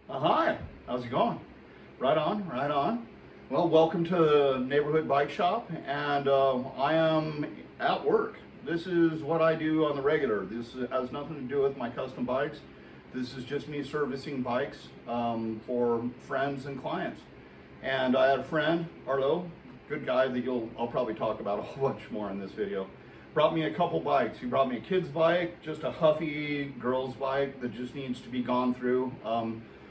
Hi, how's it going? Right on, right on. Well, welcome to the neighborhood bike shop, and I am at work. This is what I do on the regular. This has nothing to do with my custom bikes. This is just me servicing bikes for friends and clients. And I had a friend, Arlo, good guy that I'll probably talk about a whole bunch more in this video. Brought me a couple bikes. He brought me a kid's bike, just a huffy girl's bike that just needs to be gone through.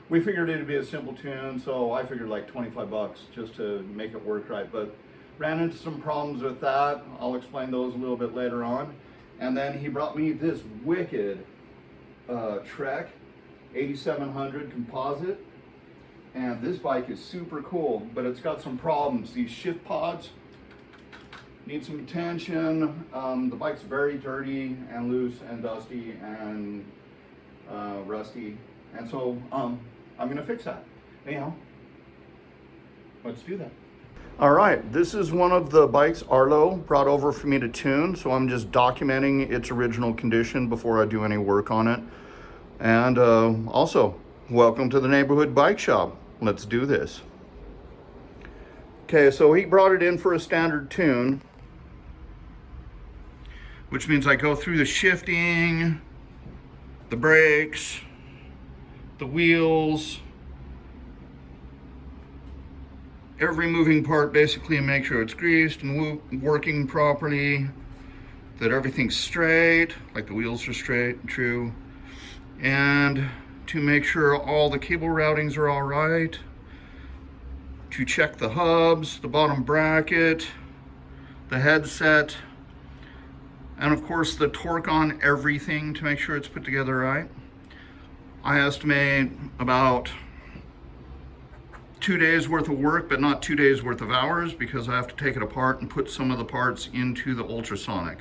We figured it'd be a simple tune, so I figured like 25 bucks just to make it work right. But ran into some problems with that. I'll explain those a little bit later on. And then he brought me this wicked Trek 8700 Composite. And this bike is super cool, but it's got some problems. These shift pods need some attention. The bike's very dirty and loose and dusty and rusty. And so I'm gonna fix that. Anyhow, let's do that. All right, this is one of the bikes Arlo brought over for me to tune, so I'm just documenting its original condition before I do any work on it. And also, welcome to the neighborhood bike shop. Let's do this. Okay, so he brought it in for a standard tune, which means I go through the shifting, the brakes, the wheels, every moving part basically, and make sure it's greased and working properly, that everything's straight, like the wheels are straight and true, and to make sure all the cable routings are all right, to check the hubs, the bottom bracket, the headset, and of course the torque on everything to make sure it's put together right. I estimate about 2 days worth of work, but not 2 days worth of hours, because I have to take it apart and put some of the parts into the ultrasonic.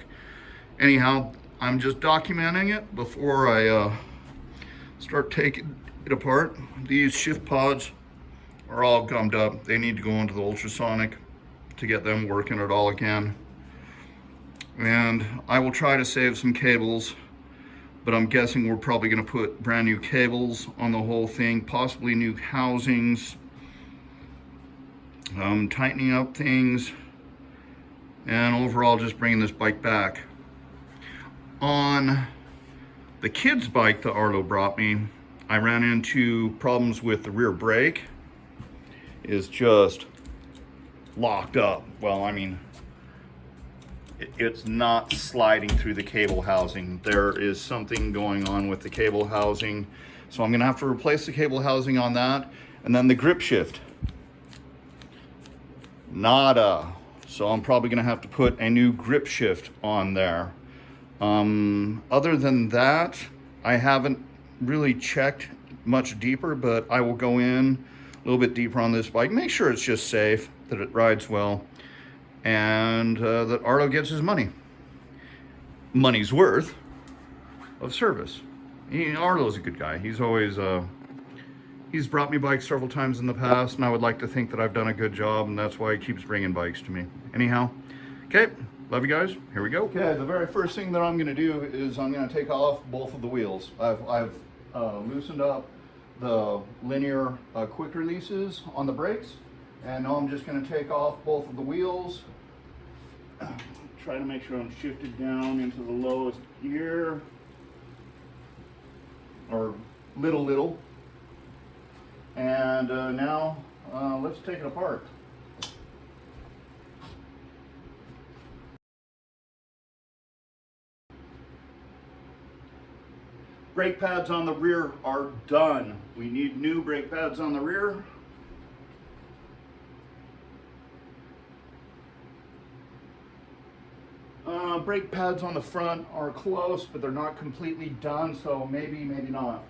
Anyhow, I'm just documenting it before I start taking it apart. These shift pods are all gummed up. They need to go into the ultrasonic to get them working at all again. And I will try to save some cables, but I'm guessing we're probably gonna put brand new cables on the whole thing, possibly new housings, tightening up things, and overall just bringing this bike back. On the kid's bike that Arlo brought me, I ran into problems with the rear brake. Is just locked up. Well, I mean, it's not sliding through the cable housing. There is something going on with the cable housing. So I'm gonna have to replace the cable housing on that. And then the grip shift, nada. So I'm probably gonna have to put a new grip shift on there. Other than that, I haven't really checked much deeper, but I will go in a little bit deeper on this bike, make sure it's just safe, that it rides well, and that Arlo gets his money's worth of service. Arlo's a good guy. He's always he's brought me bikes several times in the past, and I would like to think that I've done a good job, and that's why he keeps bringing bikes to me. Anyhow, okay, love you guys. Here we go. Okay, the very first thing that I'm going to do is I'm going to take off both of the wheels. I've loosened up the linear quick releases on the brakes, and now I'm just going to take off both of the wheels. Try to make sure I'm shifted down into the lowest gear, or little, and now let's take it apart. Brake pads on the rear are done. We need new brake pads on the rear. Brake pads on the front are close, but they're not completely done, so maybe not.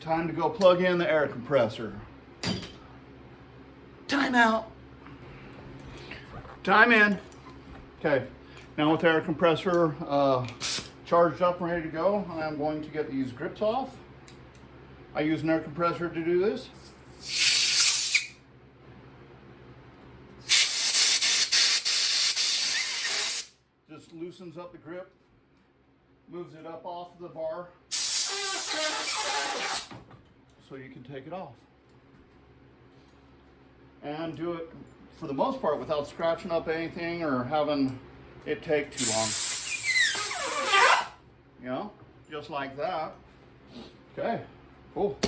Time to go plug in the air compressor. Time out. Time in. Okay, now with the air compressor charged up and ready to go, I'm going to get these grips off. I use an air compressor to do this. Just loosens up the grip, moves it up off the bar so you can take it off. And do it, for the most part, without scratching up anything or having it take too long. You know, just like that. Okay, cool.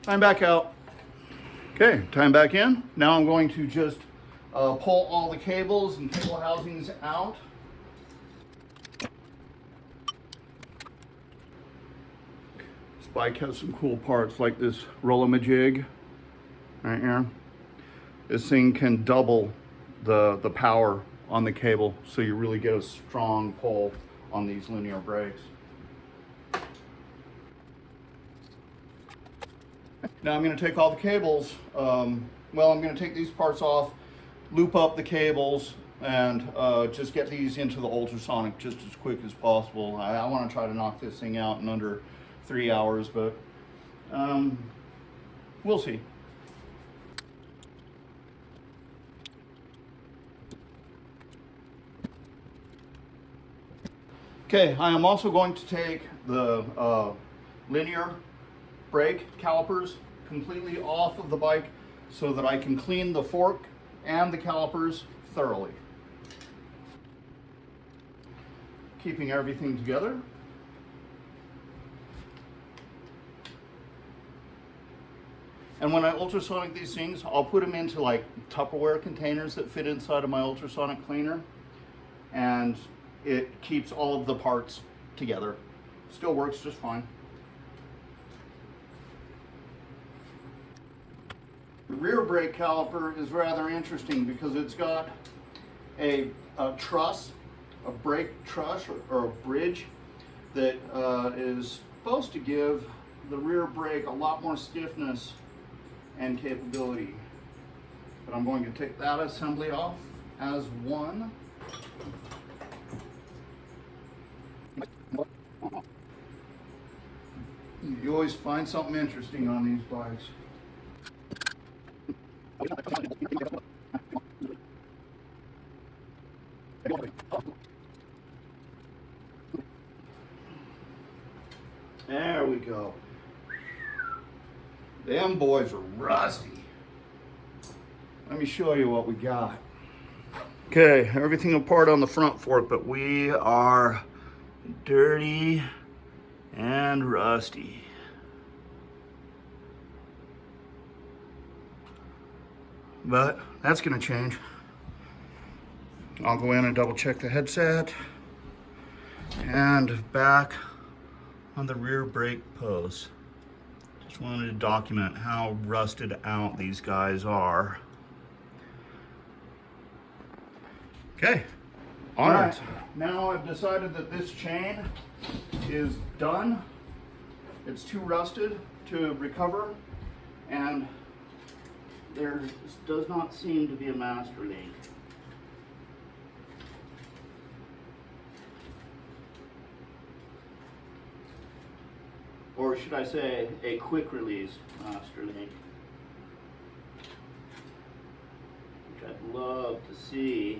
Time back out. Okay, time back in. Now I'm going to just pull all the cables and cable housings out. This bike has some cool parts like this roll-a-majig right here. This thing can double the power on the cable, so you really get a strong pull on these linear brakes. Now I'm going to take all the cables, I'm going to take these parts off, loop up the cables, and just get these into the ultrasonic just as quick as possible. I want to try to knock this thing out in under 3 hours, but we'll see. Okay, I am also going to take the linear brake calipers completely off of the bike so that I can clean the fork and the calipers thoroughly. Keeping everything together. And when I ultrasonic these things, I'll put them into like Tupperware containers that fit inside of my ultrasonic cleaner, and it keeps all of the parts together. Still works just fine. The rear brake caliper is rather interesting because it's got a truss, a brake truss or a bridge that is supposed to give the rear brake a lot more stiffness and capability. But I'm going to take that assembly off as one. You always find something interesting on these bikes. There we go. Them boys are rusty. Let me show you what we got. Okay, everything apart on the front fork, but we are dirty and rusty. But that's gonna change. I'll go in and double check the headset and back on the rear brake post. Just wanted to document how rusted out these guys are. Okay, all right. Now I've decided that this chain is done. It's too rusted to recover, and there does not seem to be a master link. Or should I say a quick release master link, which I'd love to see.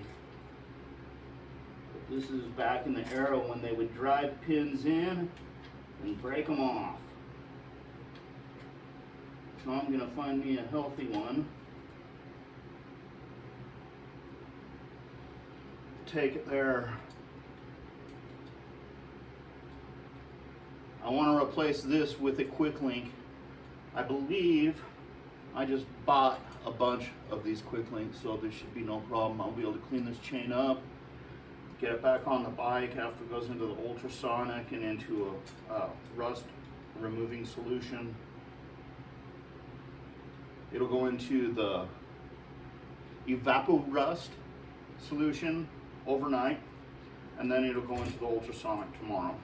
But this is back in the era when they would drive pins in and break them off. So I'm going to find me a healthy one. Take it there. I want to replace this with a quick link. I believe I just bought a bunch of these quick links, so there should be no problem. I'll be able to clean this chain up, get it back on the bike after it goes into the ultrasonic and into a rust removing solution. It'll go into the evapo-rust solution overnight, and then it'll go into the ultrasonic tomorrow.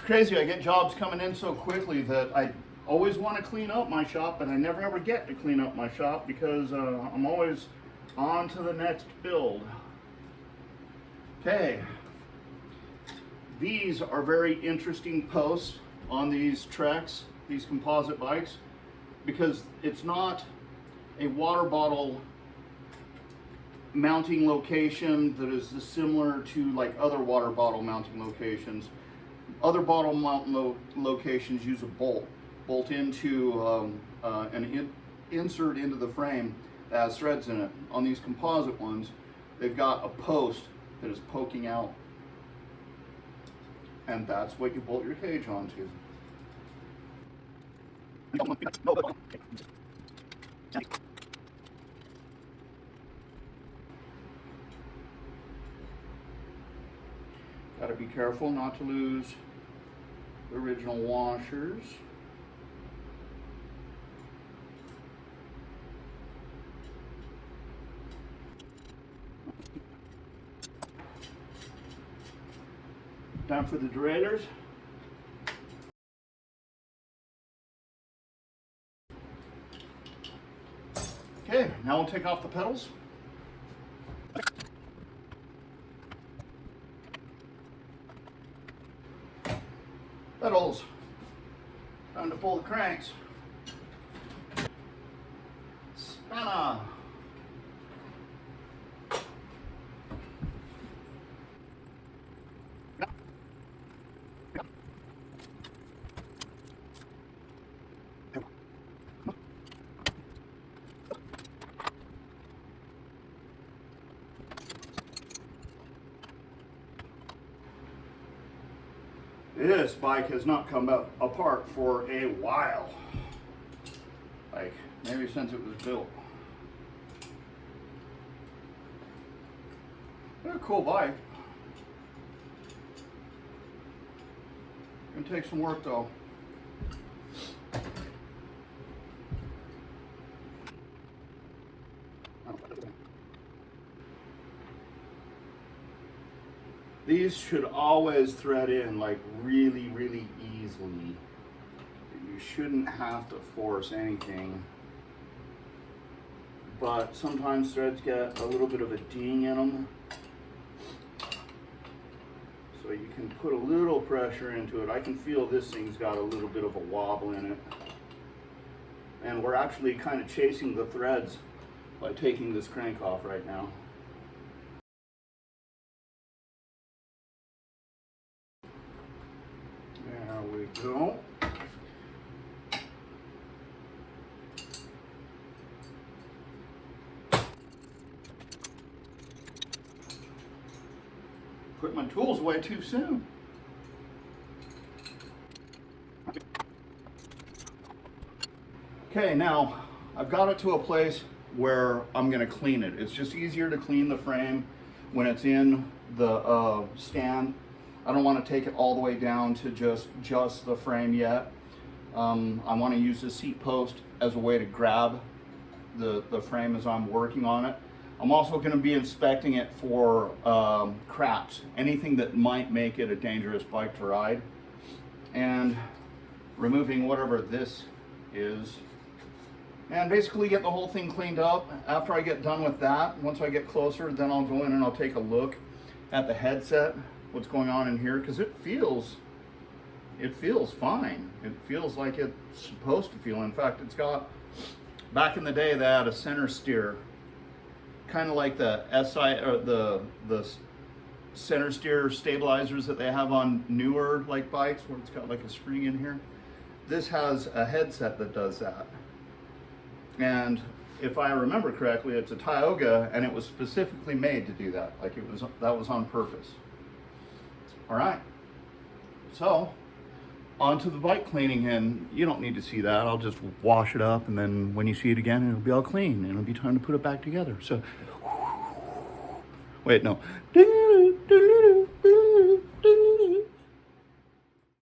It's crazy, I get jobs coming in so quickly that I always want to clean up my shop, but I never ever get to clean up my shop because I'm always on to the next build. Okay, these are very interesting posts on these Treks, these composite bikes, because it's not a water bottle mounting location that is similar to like other water bottle mounting locations. Other bottle mount locations use a bolt into insert into the frame that has threads in it. On these composite ones, they've got a post that is poking out, and that's what you bolt your cage onto. Got to be careful not to lose the original washers. Time for the derailleurs. Okay, now we'll take off the pedals. Pedals. Time to pull the cranks. Spanner. This bike has not come apart for a while, like maybe since it was built. They're a cool bike. Gonna take some work though. These should always thread in like really, really easily. You shouldn't have to force anything. But sometimes threads get a little bit of a ding in them. So you can put a little pressure into it. I can feel this thing's got a little bit of a wobble in it. And we're actually kind of chasing the threads by taking this crank off right now. There we go. Put my tools away too soon. Okay, now I've got it to a place where I'm going to clean it. It's just easier to clean the frame when it's in the stand. I don't want to take it all the way down to just the frame yet. I want to use the seat post as a way to grab the frame as I'm working on it. I'm also going to be inspecting it for craps, anything that might make it a dangerous bike to ride, and removing whatever this is, and basically get the whole thing cleaned up. After I get done with that, once I get closer, then I'll go in and I'll take a look at the headset, what's going on in here, because it feels fine. It feels like it's supposed to feel. In fact, it's got, back in the day they had a center steer, kind of like the SI or the center steer stabilizers that they have on newer like bikes, where it's got like a spring in here. This has a headset that does that, and if I remember correctly, it's a Tioga, and it was specifically made to do that. Like that was on purpose. All right, so on to the bike cleaning, and you don't need to see that. I'll just wash it up, and then when you see it again, it'll be all clean, and it'll be time to put it back together. So, wait, no.